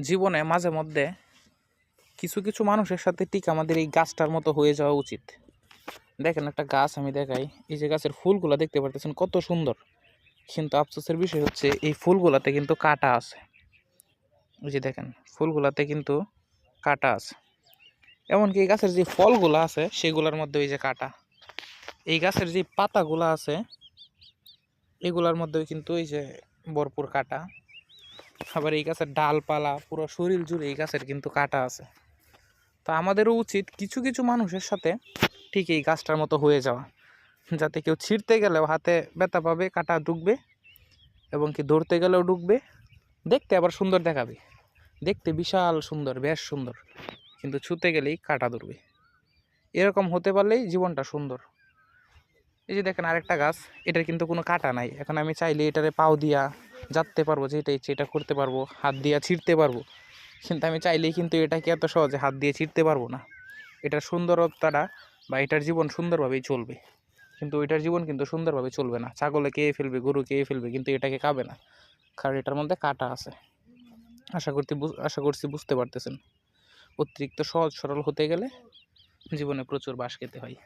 জীবনে মাঝে মধ্যে কিছু কিছু মানুষের সাথে ঠিক আমাদের এই গাছটার মতো হয়ে যাওয়া উচিত। দেখেন একটা গাছ আমি দেখাই, এই যে গাছের ফুলগুলা দেখতে পারতেছেন কত সুন্দর, কিন্তু আফসোসের বিষয় হচ্ছে এই ফুলগুলাতে কিন্তু কাঁটা আছে। ওই যে দেখেন ফুলগুলাতে কিন্তু কাঁটা আছে, এমনকি এই গাছের যে ফলগুলা আছে সেগুলোর মধ্যে ওই যে কাঁটা। এই গাছের যে পাতাগুলা আছে এগুলার মধ্যেও কিন্তু এই যে ভরপুর কাঁটা। আবার এই গাছের ডালপালা পুরো শরীর জুড়ে এই গাছের কিন্তু কাঁটা আছে। তো আমাদেরও উচিত কিছু কিছু মানুষের সাথে ঠিক এই গাছটার মতো হয়ে যাওয়া, যাতে কেউ ছিঁড়তে গেলেও হাতে ব্যথা পাবে, কাঁটা ঢুকবে, এবং কি ধরতে গেলেও ঢুকবে, দেখতে আবার সুন্দর দেখাবে, দেখতে বিশাল সুন্দর, বেশ সুন্দর, কিন্তু ছুঁতে গেলেই কাঁটা ধরবে। এরকম হতে পারলেই জীবনটা সুন্দর। এই যে দেখেন আরেকটা গাছ, এটার কিন্তু কোনো কাঁটা নাই। এখন আমি চাইলে এটারে পাও দিয়া যাতে পারবো, যে এটা ইচ্ছে এটা করতে পারবো, হাত দিয়া ছিঁড়তে পারবো, কিন্তু আমি চাইলেই কিন্তু এটাকে এত সহজে হাত দিয়ে ছিঁড়তে পারবো না। এটার সুন্দরতাটা বা এটার জীবন সুন্দরভাবেই চলবে, কিন্তু ওইটার জীবন কিন্তু সুন্দরভাবে চলবে না। ছাগলে খেয়ে ফেলবে, গরু খেয়ে ফেলবে, কিন্তু এটাকে খাবে না, কারণ এটার মধ্যে কাঁটা আছে। আশা করছি বুঝতে পারতেছেন। অতিরিক্ত সহজ সরল হতে গেলে জীবনে প্রচুর বাঁশ খেতে হয়।